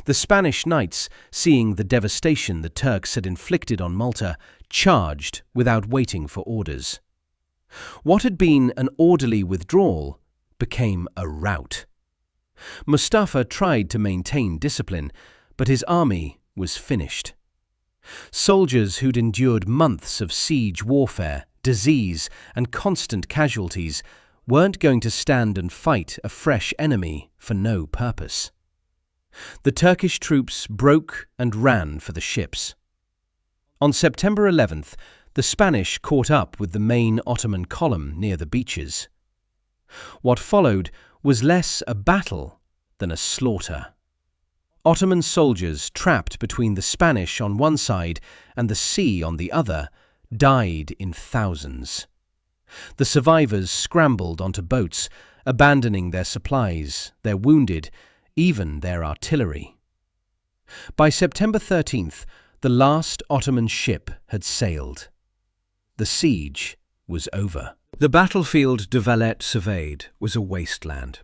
The Spanish knights, seeing the devastation the Turks had inflicted on Malta, charged without waiting for orders. What had been an orderly withdrawal became a rout. Mustafa tried to maintain discipline, but his army was finished. Soldiers who'd endured months of siege warfare, disease, and constant casualties weren't going to stand and fight a fresh enemy for no purpose. The Turkish troops broke and ran for the ships. On September 11th, the Spanish caught up with the main Ottoman column near the beaches. What followed was less a battle than a slaughter. Ottoman soldiers trapped between the Spanish on one side and the sea on the other died in thousands. The survivors scrambled onto boats, abandoning their supplies, their wounded, even their artillery. By September 13th, the last Ottoman ship had sailed. The siege was over. The battlefield de Valette surveyed was a wasteland.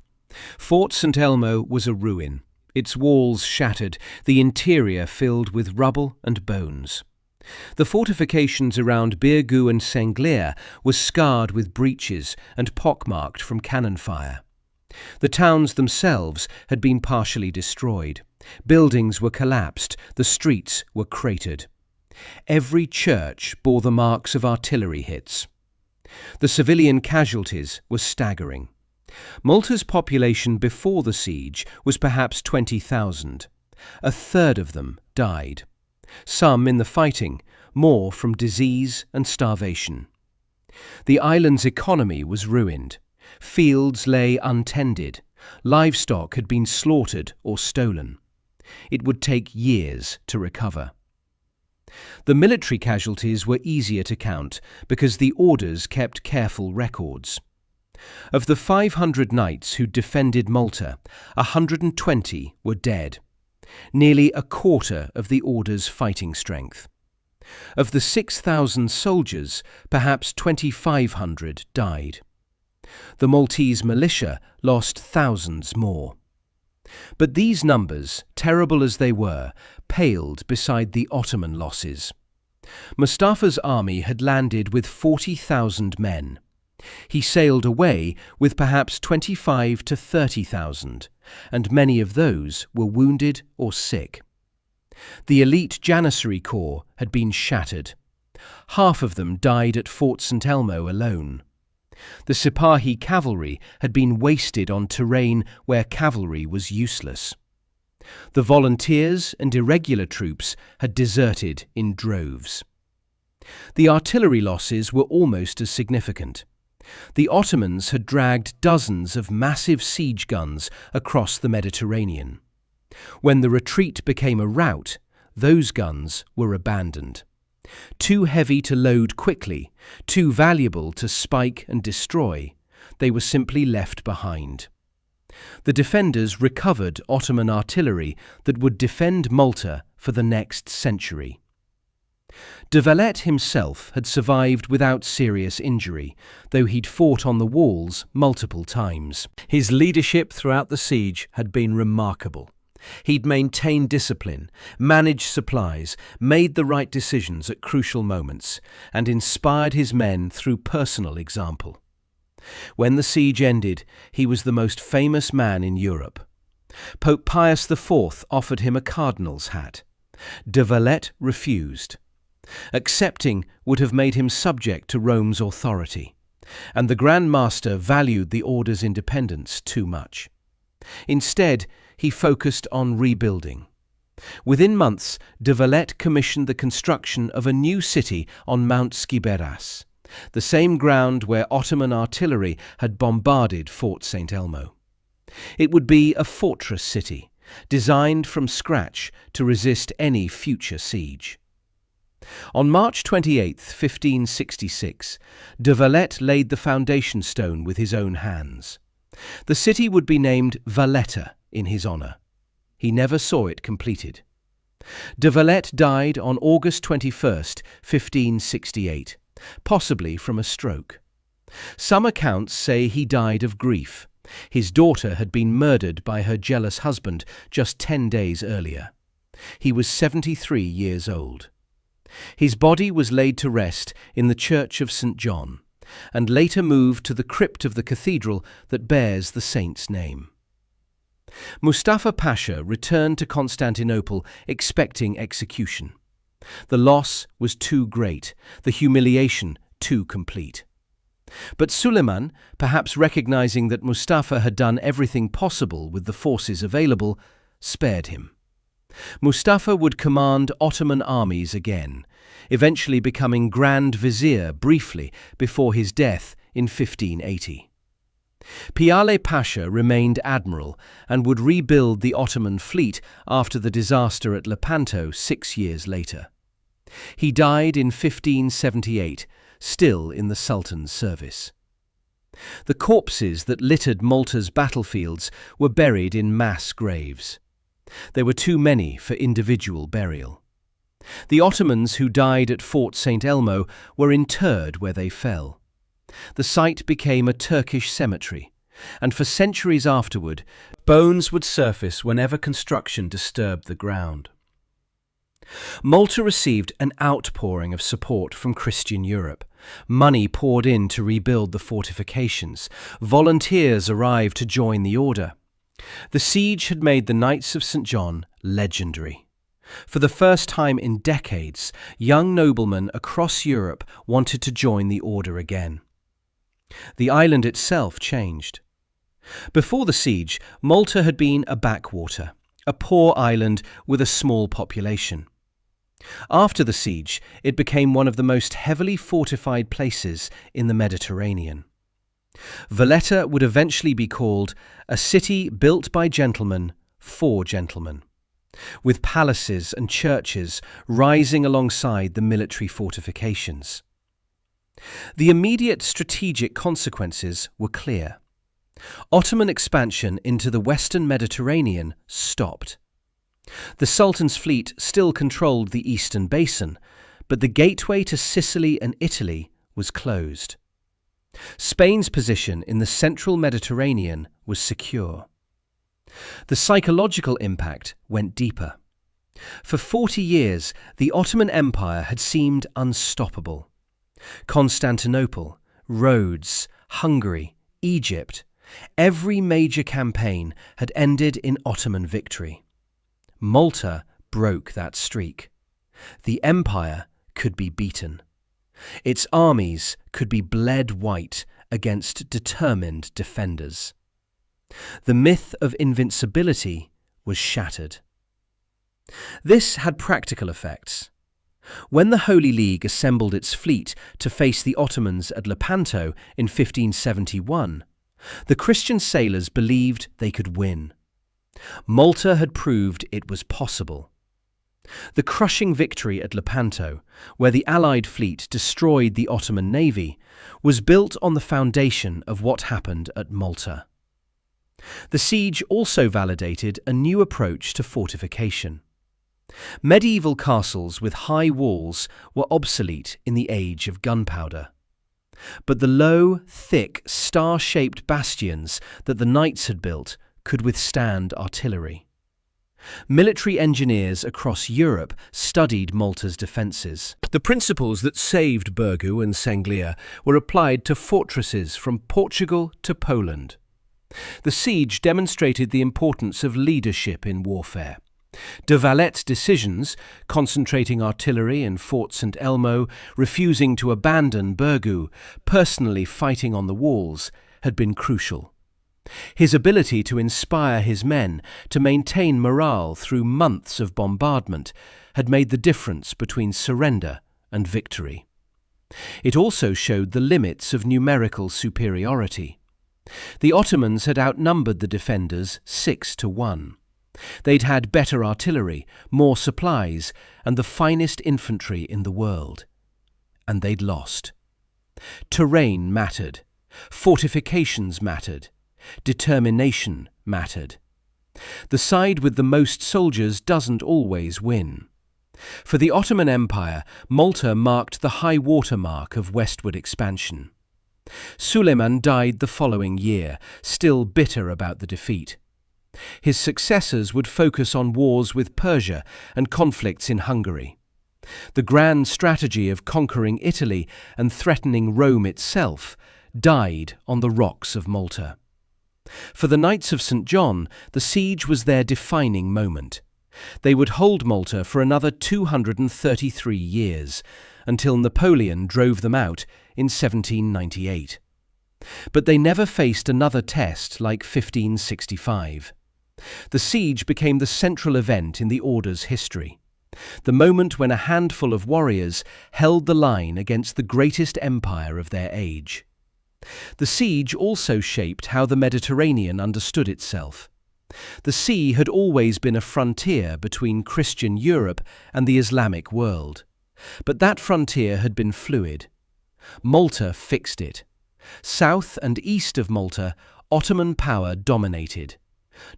Fort St. Elmo was a ruin, its walls shattered, the interior filled with rubble and bones. The fortifications around Birgu and Senglir were scarred with breaches and pockmarked from cannon fire. The towns themselves had been partially destroyed. Buildings were collapsed, the streets were cratered. Every church bore the marks of artillery hits. The civilian casualties were staggering. Malta's population before the siege was perhaps 20,000. A third of them died. Some in the fighting, more from disease and starvation. The island's economy was ruined. Fields lay untended. Livestock had been slaughtered or stolen. It would take years to recover. The military casualties were easier to count because the orders kept careful records. Of the 500 knights who defended Malta, 120 were dead, nearly a quarter of the order's fighting strength. Of the 6,000 soldiers, perhaps 2,500 died. The Maltese militia lost thousands more. But these numbers, terrible as they were, paled beside the Ottoman losses. Mustafa's army had landed with 40,000 men. He sailed away with perhaps 25 to 30,000, and many of those were wounded or sick. The elite Janissary Corps had been shattered. Half of them died at Fort St. Elmo alone. The Sipahi cavalry had been wasted on terrain where cavalry was useless. The volunteers and irregular troops had deserted in droves. The artillery losses were almost as significant. The Ottomans had dragged dozens of massive siege guns across the Mediterranean. When the retreat became a rout, those guns were abandoned. Too heavy to load quickly, too valuable to spike and destroy, they were simply left behind. The defenders recovered Ottoman artillery that would defend Malta for the next century. De Valette himself had survived without serious injury, though he'd fought on the walls multiple times. His leadership throughout the siege had been remarkable. He'd maintained discipline, managed supplies, made the right decisions at crucial moments, and inspired his men through personal example. When the siege ended, he was the most famous man in Europe. Pope Pius IV offered him a cardinal's hat. De Valette refused. Accepting would have made him subject to Rome's authority, and the Grand Master valued the order's independence too much. Instead, he focused on rebuilding. Within months, de Valette commissioned the construction of a new city on Mount Skiberas, the same ground where Ottoman artillery had bombarded Fort St. Elmo. It would be a fortress city, designed from scratch to resist any future siege. On March 28, 1566, de Valette laid the foundation stone with his own hands. The city would be named Valletta in his honour. He never saw it completed. De Valette died on August 21, 1568, possibly from a stroke. Some accounts say he died of grief. His daughter had been murdered by her jealous husband just 10 days earlier. He was 73 years old. His body was laid to rest in the Church of St. John, and later moved to the crypt of the cathedral that bears the saint's name. Mustafa Pasha returned to Constantinople expecting execution. The loss was too great, the humiliation too complete. But Suleiman, perhaps recognizing that Mustafa had done everything possible with the forces available, spared him. Mustafa would command Ottoman armies again, eventually becoming Grand Vizier briefly before his death in 1580. Piale Pasha remained admiral and would rebuild the Ottoman fleet after the disaster at Lepanto 6 years later. He died in 1578, still in the Sultan's service. The corpses that littered Malta's battlefields were buried in mass graves. There were too many for individual burial. The Ottomans who died at Fort St. Elmo were interred where they fell. The site became a Turkish cemetery, and for centuries afterward, bones would surface whenever construction disturbed the ground. Malta received an outpouring of support from Christian Europe. Money poured in to rebuild the fortifications. Volunteers arrived to join the order. The siege had made the Knights of St. John legendary. For the first time in decades, young noblemen across Europe wanted to join the order again. The island itself changed. Before the siege, Malta had been a backwater, a poor island with a small population. After the siege, it became one of the most heavily fortified places in the Mediterranean. Valletta would eventually be called a city built by gentlemen for gentlemen, with palaces and churches rising alongside the military fortifications. The immediate strategic consequences were clear. Ottoman expansion into the western Mediterranean stopped. The Sultan's fleet still controlled the eastern basin, but the gateway to Sicily and Italy was closed. Spain's position in the central Mediterranean was secure. The psychological impact went deeper. For 40 years, the Ottoman Empire had seemed unstoppable. Constantinople, Rhodes, Hungary, Egypt, every major campaign had ended in Ottoman victory. Malta broke that streak. The empire could be beaten. Its armies could be bled white against determined defenders. The myth of invincibility was shattered. This had practical effects. When the Holy League assembled its fleet to face the Ottomans at Lepanto in 1571, the Christian sailors believed they could win. Malta had proved it was possible. The crushing victory at Lepanto, where the Allied fleet destroyed the Ottoman navy, was built on the foundation of what happened at Malta. The siege also validated a new approach to fortification. Medieval castles with high walls were obsolete in the age of gunpowder. But the low, thick, star-shaped bastions that the knights had built could withstand artillery. Military engineers across Europe studied Malta's defences. The principles that saved Birgu and Sanglia were applied to fortresses from Portugal to Poland. The siege demonstrated the importance of leadership in warfare. De Valette's decisions, concentrating artillery in Fort St. Elmo, refusing to abandon Birgu, personally fighting on the walls, had been crucial. His ability to inspire his men to maintain morale through months of bombardment had made the difference between surrender and victory. It also showed the limits of numerical superiority. The Ottomans had outnumbered the defenders 6-1. They'd had better artillery, more supplies, and the finest infantry in the world. And they'd lost. Terrain mattered. Fortifications mattered. Determination mattered. The side with the most soldiers doesn't always win. For the Ottoman Empire, Malta marked the high water mark of westward expansion. Suleiman died the following year, still bitter about the defeat. His successors would focus on wars with Persia and conflicts in Hungary. The grand strategy of conquering Italy and threatening Rome itself died on the rocks of Malta. For the Knights of St. John, the siege was their defining moment. They would hold Malta for another 233 years, until Napoleon drove them out in 1798. But they never faced another test like 1565. The siege became the central event in the Order's history, the moment when a handful of warriors held the line against the greatest empire of their age. The siege also shaped how the Mediterranean understood itself. The sea had always been a frontier between Christian Europe and the Islamic world. But that frontier had been fluid. Malta fixed it. South and east of Malta, Ottoman power dominated.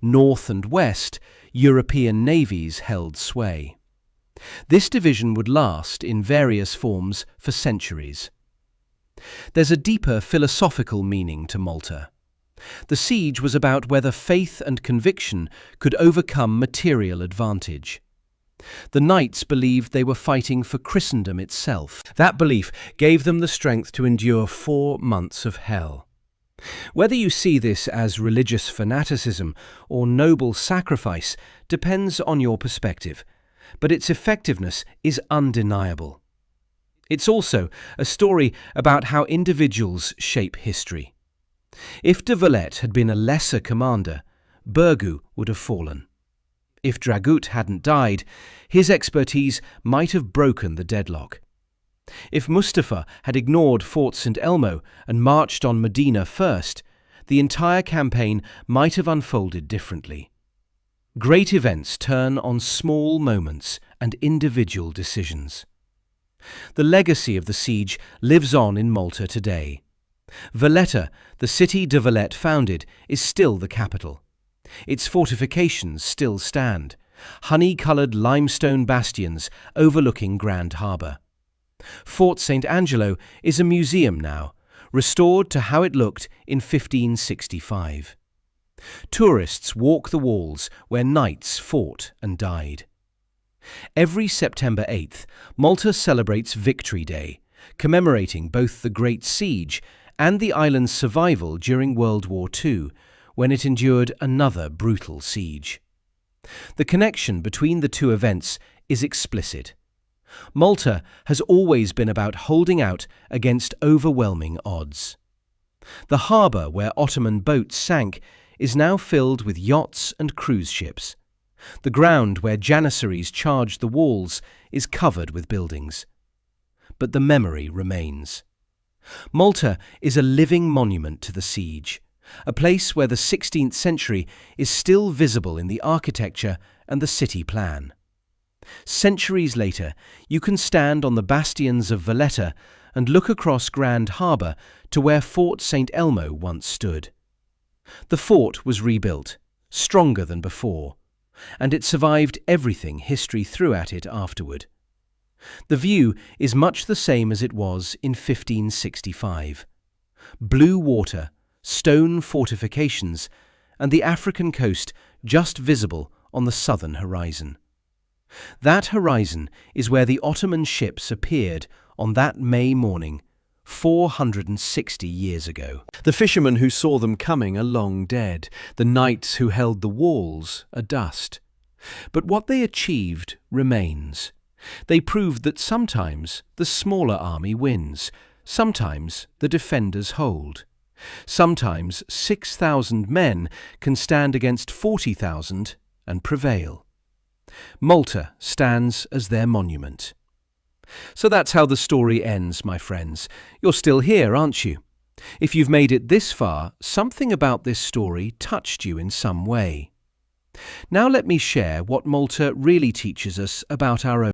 North and west, European navies held sway. This division would last in various forms for centuries. There's a deeper philosophical meaning to Malta. The siege was about whether faith and conviction could overcome material advantage. The knights believed they were fighting for Christendom itself. That belief gave them the strength to endure 4 months of hell. Whether you see this as religious fanaticism or noble sacrifice depends on your perspective, but its effectiveness is undeniable. It's also a story about how individuals shape history. If de Valette had been a lesser commander, Birgu would have fallen. If Dragut hadn't died, his expertise might have broken the deadlock. If Mustafa had ignored Fort St. Elmo and marched on Medina first, the entire campaign might have unfolded differently. Great events turn on small moments and individual decisions. The legacy of the siege lives on in Malta today. Valletta, the city de Vallette founded, is still the capital. Its fortifications still stand, honey-coloured limestone bastions overlooking Grand Harbour. Fort St. Angelo is a museum now, restored to how it looked in 1565. Tourists walk the walls where knights fought and died. Every September 8th, Malta celebrates Victory Day, commemorating both the Great Siege and the island's survival during World War II, when it endured another brutal siege. The connection between the two events is explicit. Malta has always been about holding out against overwhelming odds. The harbour where Ottoman boats sank is now filled with yachts and cruise ships. The ground where janissaries charged the walls is covered with buildings. But the memory remains. Malta is a living monument to the siege, a place where the 16th century is still visible in the architecture and the city plan. Centuries later, you can stand on the bastions of Valletta and look across Grand Harbour to where Fort St. Elmo once stood. The fort was rebuilt, stronger than before, and it survived everything history threw at it afterward. The view is much the same as it was in 1565. Blue water, stone fortifications, and the African coast just visible on the southern horizon. That horizon is where the Ottoman ships appeared on that May morning, 460 years ago. The fishermen who saw them coming are long dead. The knights who held the walls are dust. But what they achieved remains. They proved that sometimes the smaller army wins, sometimes the defenders hold. Sometimes 6,000 men can stand against 40,000 and prevail. Malta stands as their monument. So that's how the story ends, my friends. You're still here, aren't you? If you've made it this far, something about this story touched you in some way. Now let me share what Malta really teaches us about our own